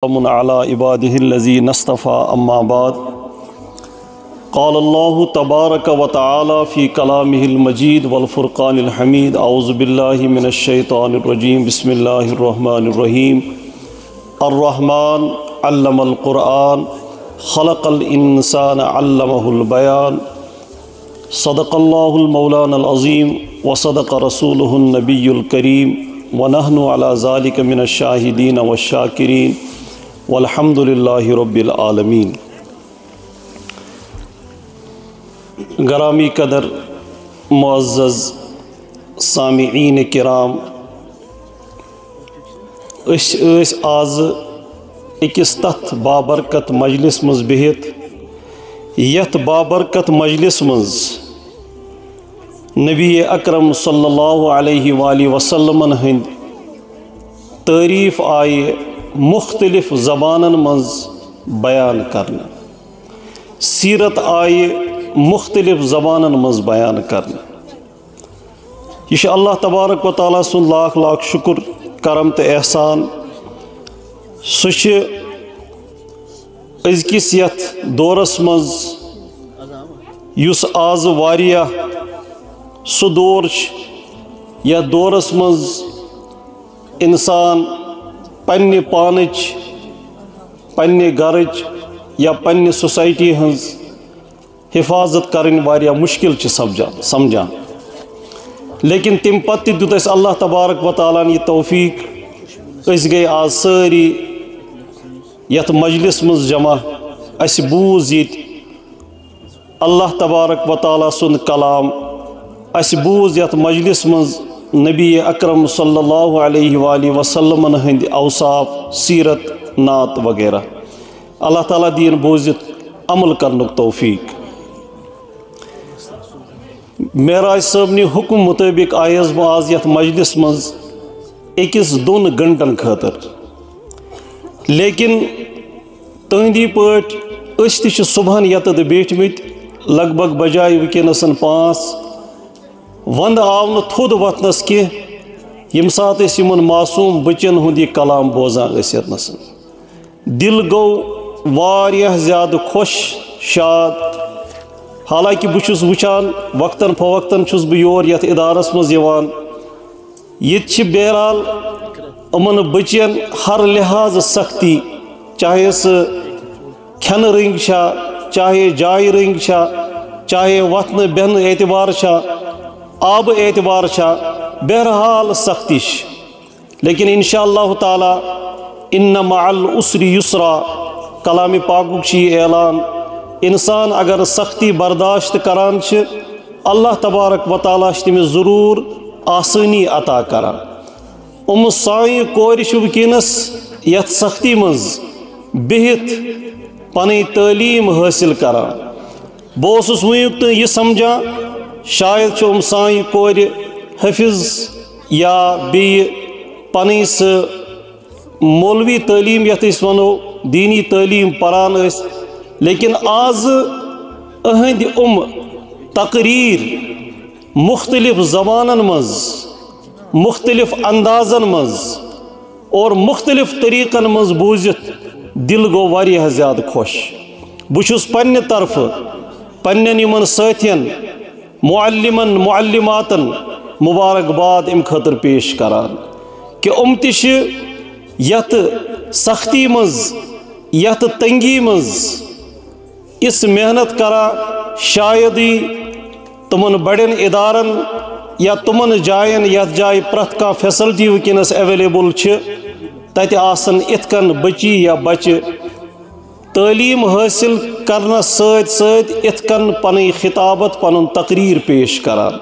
سلام على عباده الذين اصطفى أما بعد قال الله تبارك وتعالى في كلامه المجيد والفرقان الحميد أعوذ بالله من الشيطان الرجيم بسم الله الرحمن الرحيم الرحمن علم القرآن خلق الإنسان علمه البيان صدق الله المولان العظيم وصدق رسوله النبي الكريم ونحن على ذلك من الشاهدين والشاكرين والحمد للہ رب العالمین۔ گرامی قدر معزز سامعین کرام، اس آز اکس تتھ بابرکت مجلس مز بہت یت بابرکت مجلس مز نبی اکرم صلی اللہ علیہ وآلہ وسلم ہند تعریف آئے مختلف زبانن مز بیان کرنا، سیرت آئے مختلف زبانن مز بیان کرنا۔ یہ اللہ تبارک و تعالیٰ سن لاکھ لاکھ شکر کرم تو احسان سہ ازکس یت دورس مز یس آز واریاہ سہ دور یا دورس مز انسان پنہ پانچ پنہ گرچ یا پنہ سوسائٹی ہنز حفاظت کرن واریاہ مشکل سمجھان، لیکن تم پتہ دیت اس اللہ تبارک و تعالیٰ یہ توفیق اس گئی آج ساری یت مجلس مز جمع اس بوز یت اللہ تبارک و تعالیٰ سن کلام، اس بوز یت مجلس مز نبی اکرم صلی اللہ علیہ وآلہ وسلم ہند اوصاف، سیرت، نعت وغیرہ۔ اللہ تعالیٰ دین بوزت عمل کرنک توفیق۔ معراج صٲبنہِ حکم مطابق آیس بہ آز یت مجلس مز اکس دون گھنٹن خاطر، لیکن تہندی پٲٹھۍ أسۍ تہِ چھِ صبحن یتت بیٹھمٕتۍ لگ بگ بجائے ونکینسن 5 وند آو نہ تھوٚد وتھنس کی یم سات اس یمن معصوم بچن ہند یہ کلام بوزان اس یتنس دل گو واریاہ زیادہ خوش شاد۔ حالانکہ بچھس وچان وقتاً فوقتاً چھس بہ یور یت ادارس مز یوان، یہ بہرحال امن بچین ہر لحاظ سختی، چاہے سہ کھین رنگ چھا، چاہے جائے رنگ چھا، چاہے وتھن بہن اعتبار چھا، آب اعتبار چھا، بہرحال سختیش، لیکن انشاءاللہ تعالی ان مع العسر یسرا کلام پاکک چھ یہ اعلان، انسان اگر سختی برداشت کران چھ اللہ تبارک و تعالیٰ تمس ضرور آسانی عطا کران۔ سائیں کور ونکینس یت سختی مز بہت پنی تعلیم حاصل کران۔ بہٕ ونیُک یہ سمجھان شاید سائیں کور حفظ یا بیٚیہِ پنٕنۍ سہ مولوی تعلیم یتھ أسۍ ونو دینی تعلیم پران ٲسۍ، لیکن آز اہندِ تقریر مختلف زبانن مز، مختلف اندازن مز اور مختلف طریقن مز بوزت دل گو واریاہ زیادہ خوش۔ بہ چھس پننہ طرف پنن یمن ساتھین معلمن معلماتن مبارکباد ام خاطر پیش کران کہ تہ چھ یت سختی مز، یت تنگی مز اس محنت کران، شاید ہی تمن بڑین ادارن یا تمن جائن یت جائے پرت کان فیسلٹی ونکینس اویلیبل چھ تتہ آسن ات کن بچی یا بچہ تعلیم حاصل کرنا سۭتۍ سۭتۍ ات کن پنٕنۍ خطابت پنن تقریر پیش کران۔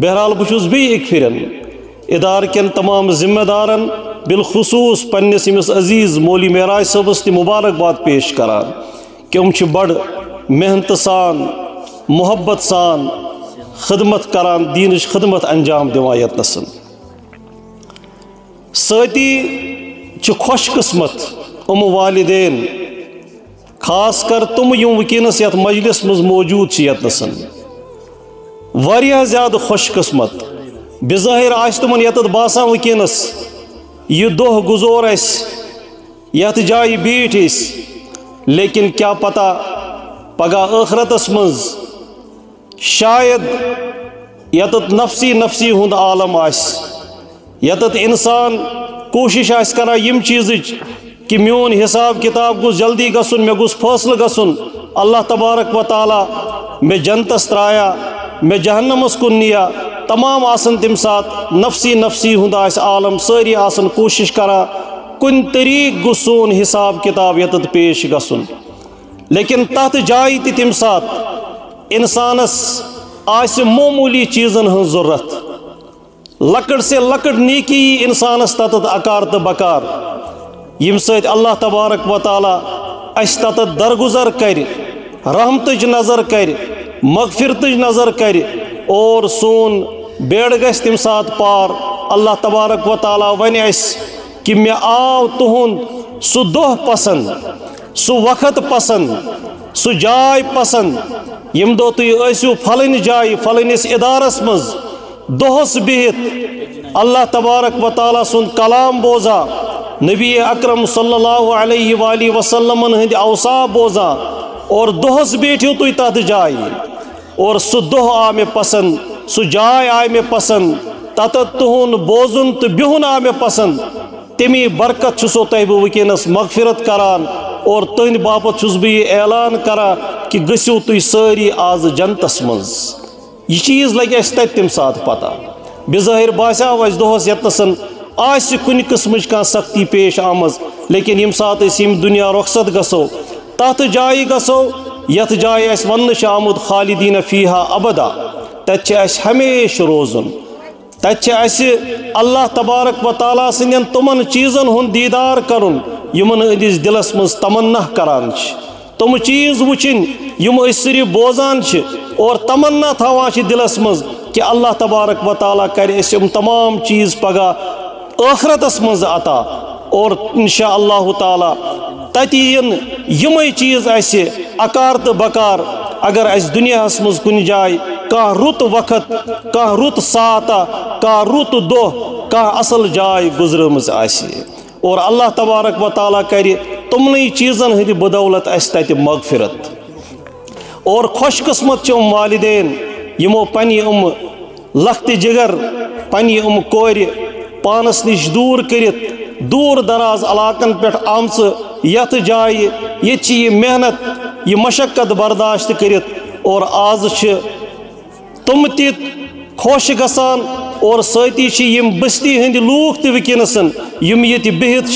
بہرحال بہ چھس بیٚیہِ اکہِ پھرن ادارٕ کٮ۪ن تمام ذمہ دارن بالخصوص پننس یمس عزیز مولی معراج صٲبس تہِ مبارکباد پیش کران کہ چھ بڑ محنت سان محبت سان خدمت کران، دینچ خدمت انجام دِوان یتنسن۔ سۭتی چھ خوش قسمت والدین، خاص کر تم یم ونکینس یت مجلس مز موجود چھ یتنسن، واریاہ زیادہ خوش قسمت۔ بظاہر آس تمن یتت باسان ونکینس یہ دہ گزور اس یت جائے بیٹھ لیکن کیا پتہ پگہ آخرتس مز شاید یتت نفسی نفسی ہند عالم یتت انسان کوشش کران یم چیزچ کہ میون حساب کتاب گوس جلدی گسن مے گوس فیصلہ گسن اللہ تبارک و تعالی میں جنتس ترایا میں جہنمس کن نیا تمام آسن تم سات نفسی نفسی ہند عالم ساری آسن کوشش کرا کن طریق گوس سون حساب کتاب یتت پیش گسن لیکن تحت جائے تی تم سات انسانس معمولی چیزن ہن ضرورت لکڑ سے لکڑ نیکی انسانس تتت اکار تو بکار یم سید اللہ تبارک و تعالی اس تتت درگزر کر رحمتج نظر کر مغفرتج نظر کر اور سون بیڑ گس تم سات پار اللہ تبارک و تعالی ون اس کہ مے آو تہند سہ دہ پسند سہ وقت پسند سہ جائے پسند یم دہ تھی ٲسِو فلن جائے فلنس ادارس مز دہس بہت اللہ تبارک و تعالی سن کلام بوزا نبی اکرم صلی اللہ علیہ وآلہ وسلم ہند اوصاف بوزا اور دہس بیٹھو تھی تتھ جائے اور سہ دہ آو مے پسند سہ جائے آئی مے پسند تتت تہن بوزن تو بہن آو مے پسند تمی برکت چھسو تہ بہ ونکس مغفرت کران اور تہند باپت چھس بہ یہ اعلان کران کہ گژھو تھی ساری آز جنتس مز یہ چیز لگہ اس تت تم سات پتہ بظاہر باسیو اس دہس یتنسن آس کن قسمچ کان سختی پیش آمز لیکن یم سات اس یم دنیا رخصت گسو تحت جائے گسو یت جائے اس ون آمد خالدین فیہا ابدا تت اس ہمیش روزن تت اس اللہ تبارک و تعالی سندین تمن چیزن ہن دیدار کرن یمن ہندس دلس مز تمنا کران تم چیز وچن یم اس صرف بوزان اور تمنا تھوان دلس مز کہ اللہ تبارک و تعالی کرے اس تمام چیز پگہ آخرتس مز عطا اور انشاءاللہ تعالی تتین یمے چیز اس اکار تو بکار اگر اس دنیا مز کن جائے کان رت وقت کان رت ساعتہ کان رت دہ کان اصل جائے گزرمز اور اللہ تبارک و تعالی کرے تمنی چیزن ہند بدولت اس تت مغفرت اور خوش قسمت والدین یمو پنہ لخت جگر پنہ کور پانس نش دور کرت دور دراز علاقن پہ آمچ یت جائے یہ محنت یہ مشقت برداشت کرت اور آز تم تی خوش گسان اور ستی یم بستی ہند لوگ تہ ونکسن یم یہ بہت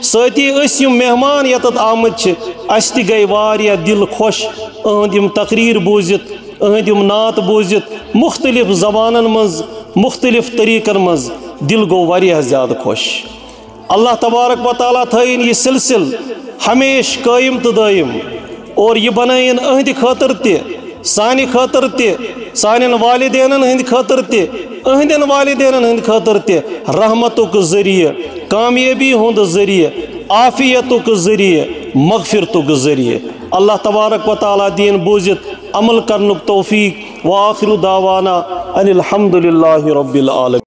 ستی اس یم مہمان یتت آمت اس تہ گئی واریاہ دل خوش اہند یم تقریر بوزت اہند یم نعت بوزت مختلف زبانن مز مختلف طریقن مز دل گو واریاہ زیادہ خوش اللہ تبارک و تعالی تھائین یہ سلسل ہمیش قائم تو دائم اور یہ بنائین اہند خاطر تہ سانہ خاطر تہ سانن والدینن ہند خاطر تہ اہندین والدینن ہند خاطر تہ رحمتک ذریعہ کامیابی ہند ذریعہ عافیتک ذریعہ مغفرتک ذریعہ اللہ تبارک و تعالی دین بوزت عمل کرنک توفیق وآخر دعوانا ان الحمد للہ رب العالمین.